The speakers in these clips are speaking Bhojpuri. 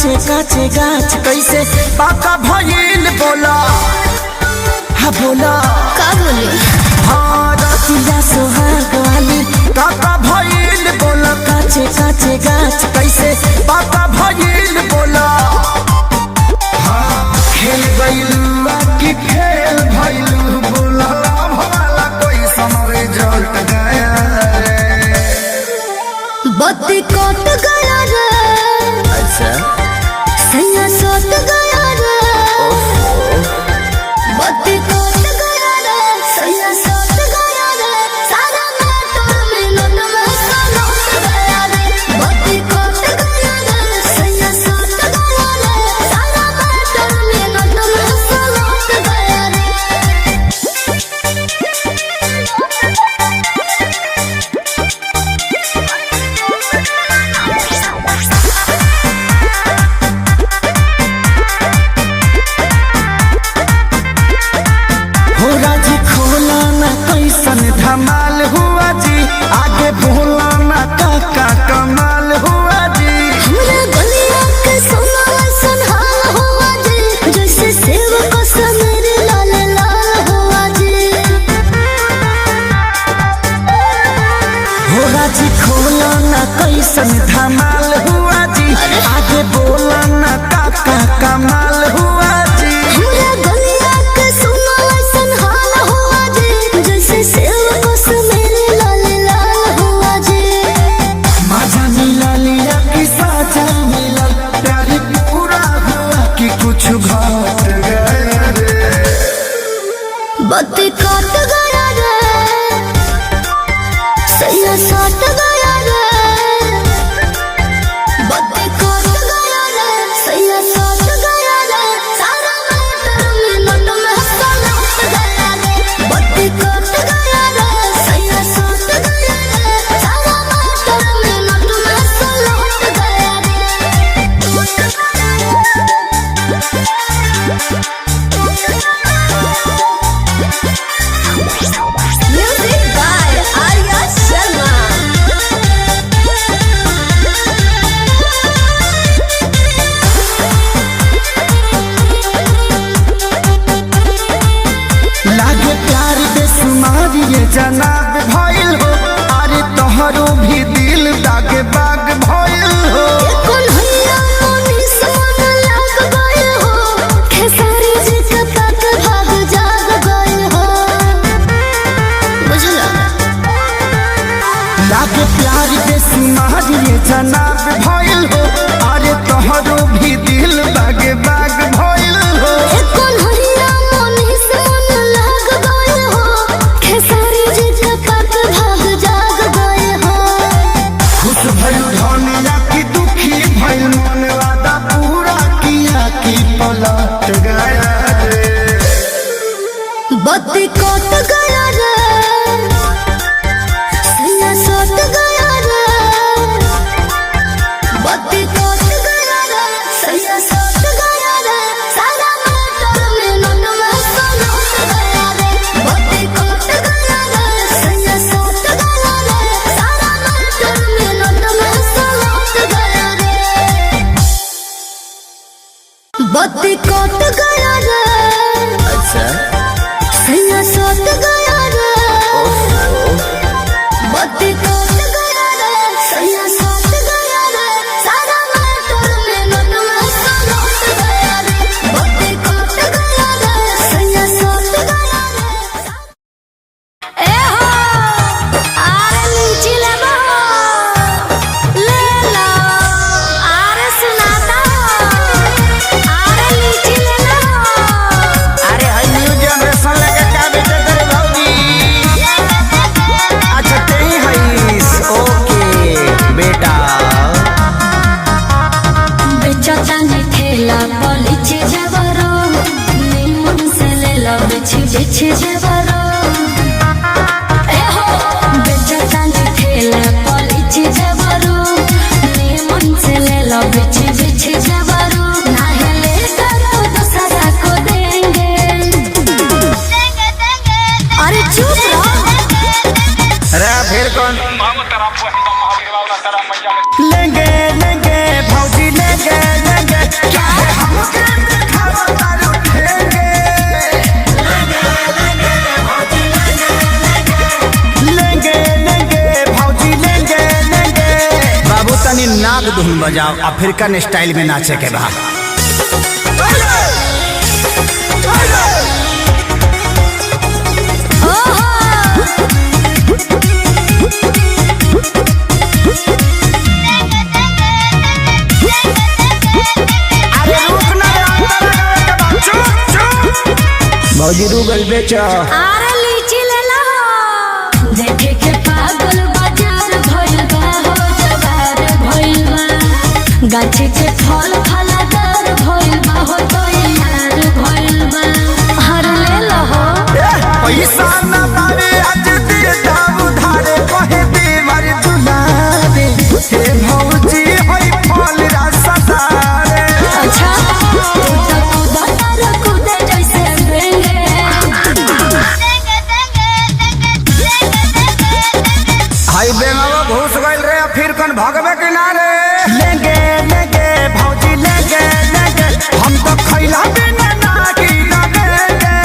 काचे काचे गाछ कैसे पाका भइल बोला हा बोला का बोले रतिया सोहाग वाली काका भइल बोला काचे काचे गाछ कैसे पाका भइल बोला खेल गइलू की खेल भइलू बोला भला कोई समरे जट गया बत्ती कट गया रे अच्छा सैया सट गया रे बत्ती कट गया रे सैया सट गया रे सारा मोटर मिनट में सलट गया रे बत्ती कट गया रे सैया सट गया रे सारा मोटर मिनट में सलट गया रे धमाल हुआ जी आगे बोला ना काका कमाल हुआ जी हमरा गलिया के सोना संहाल हुआ जी जैसे सेव को समेरे लाल लाल हुआ जी हो राजी खोला ना कैसन धमाल हुआ जी आगे बोला ना काका कमाल हुआ जी हमरा गलिया के सोना संहाल हुआ जी जैसे सेव को समेरे लाल लाल हुआ जी मजा मिला लिया कि साजा मिला प्यार पूरा हुआ कि कुछ घट गया रे बत्ती कट गया रे सैया सट गया रे बत्ती कट गया रे सैया सट गया रे सारा मोटर मिनट में सलट गया रे बत्ती कट गया रे सैया सट गया रे सारा मोटर मिनट में सलट गया Music by Arya Sharma. लागे प्यार बेसुमार ये जनाब भइल हो अरे तोहरो भी दिल दागे बाग भइल हो कौन हैया मोनी सोन लाग गए हो खेसारी जी के तक भाग जाग गए हो बुझला लागे प्यार बेसुमार ये जनाब भइल हो अरे तोहरो भी दिल दागे बाग भइल हो कौन हैया मोनी सोन लाग गए हो खेसारी जी के तक भाग जाग गए हो खुश भइल धनिया की दुखी भइल मन वादा पूरा किया कि पलट गया रे बत्ती कट गया रे सैया सट गया रे बत्ती कट गया रे सैया सट गया रे सारा मोटर मिनट में सलट गया रे बत्ती कट गया रे सैया सट गया रे सारा मोटर मिनट में सलट गया रे बत्ती कट गया रे अच्छा सैया सट गया रे बत्ती कट गया रे सैया सट गया रे सारा मोटर मिनट में सलट गया रे बत्ती कट गया रे सैया सट गया रे ए हो आरे लीची ले लो आरे सुनाता आरे लीची ले लो अरे हाय न्यू जनरेशन लगे क्या बेटे तेरे भौजी अच्छा तेरी हईस ओके बेटा बेचता ने ठेला पलिचे जबरो निमन से ले लो बेचे जबरो ए हो बेचता ने ठेला पलिचे जबरो निमन से ले लो बेचे जबरो नाहे ले करो दूसरा को देंगे अरे चुप रहो अरे फिर कौन लेंगे लेंगे भौजी लेंगे लेंगे धुन बजाओ, अफ्रीकन स्टाइल में नाचे के बा। भौजी रूगल बेचो, अरे लीची ले लो। देखे के पागल बाजार भइल बा हो, जवार भइल बा। गाछी के फल फलादार भइल बा हो, तो यार भइल बा। हर ले लो हो। पैसा न बारे आज दे दाम उधारे, कहे देवर दुलारे। हे भौजी होई फल रसदारे। अच्छा कूदे जैसे बेंगे। हाई बेंगवा घुस गइल रे, फिर कन भगवे किनारे। लेंगे लेंगे भौजी लेंगे लेंगे, हम तो खैला बिना नागी लगेंगे।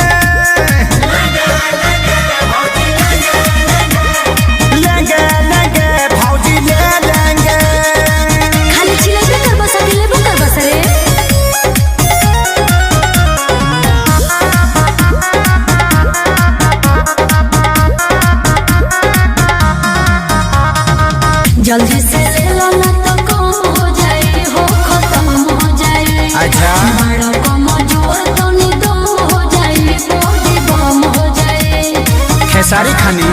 लेंगे लेंगे भौजी ले लेंगे। खाली चिल्लाते कर बस, अकेले वो कर बस रे। जल्दी से ले लो ना तो कम हो जाए हो, खत्म हो जाए। अच्छा बड़ा कम जोर तो निदम हो जाए, बॉडी बम हो जाए। खेसारी खानी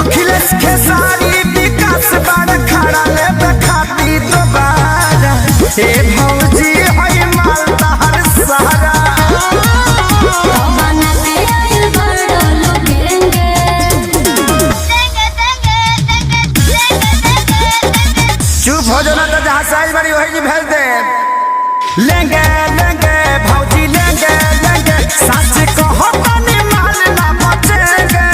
अखिलेश खेसारी विकास बार खड़ा ले खाती दोबारा। हे भौजी होई मालदा हर सहारा। बना के आइल बड़ा लोगेंगे। चुप हो जाना तो जहाँ साइज बड़ी वही जी भेज दे। लेंगे लेंगे भौजी लेंगे लेंगे, सच कहो तनी माल ना बचेंगे।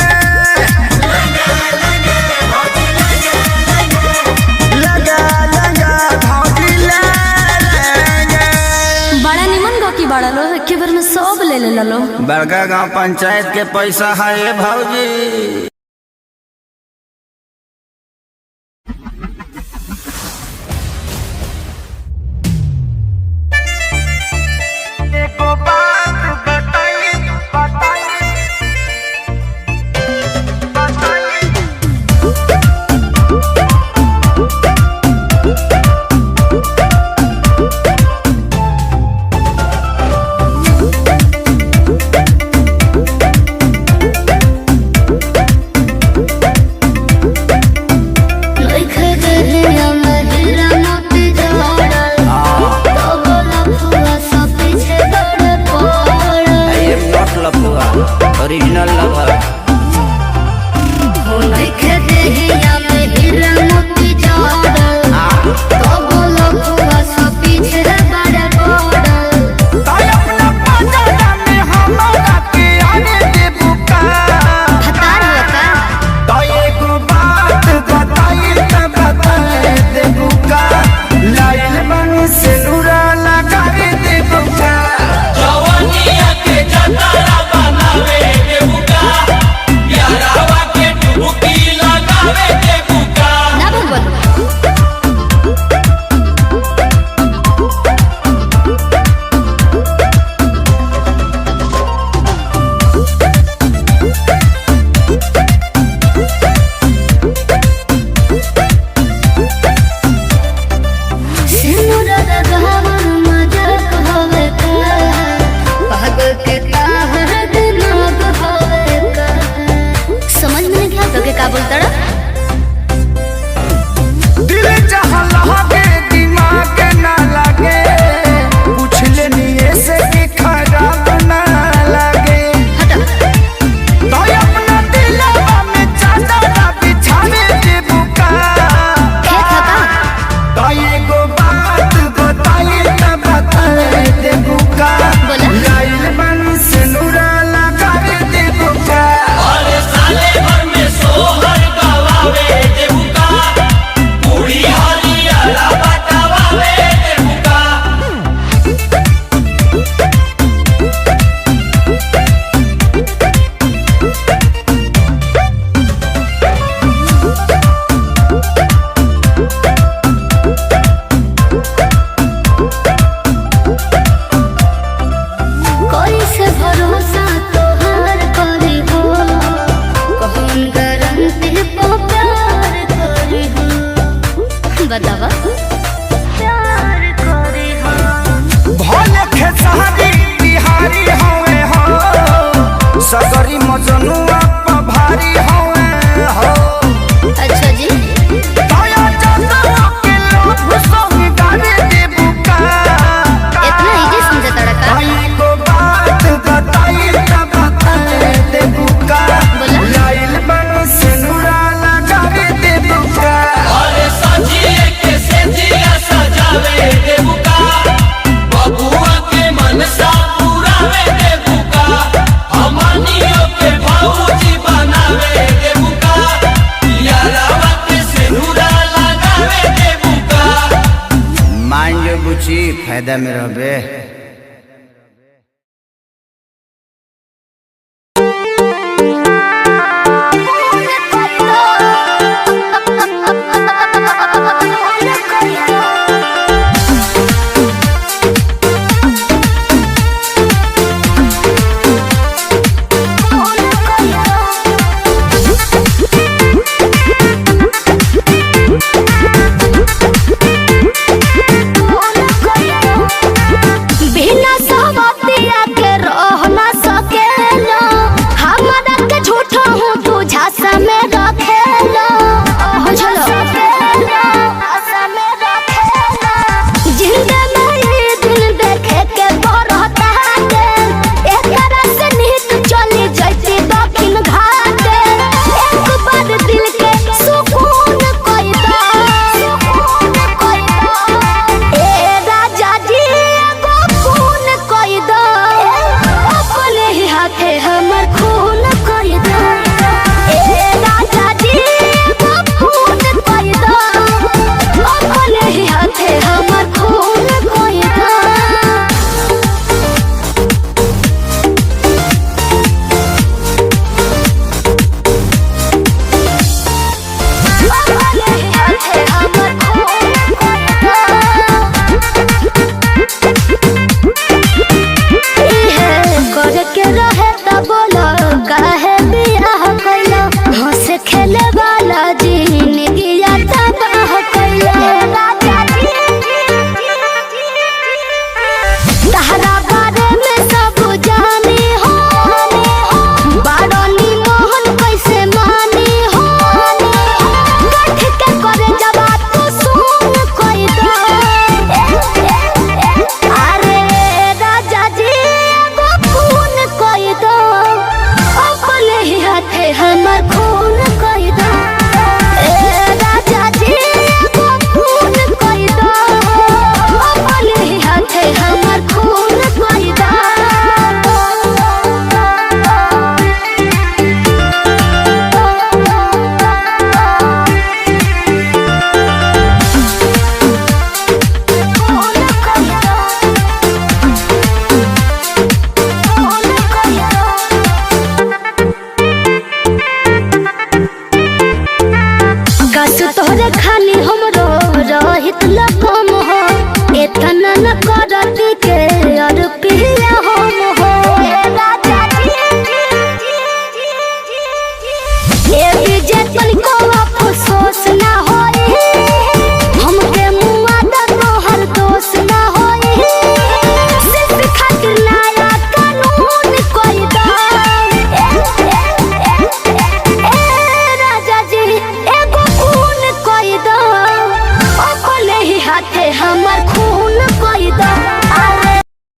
लेंगे लेंगे भौजी ले लेंगे। बड़ा निमन गो की बड़ा लो, एक बार में सब ले ले लो। बड़का गांव पंचायत के पैसा है भौजी। एको बात बताई बताई बताई। ओरिजिनल लवर फायदा में रहबे। तहरा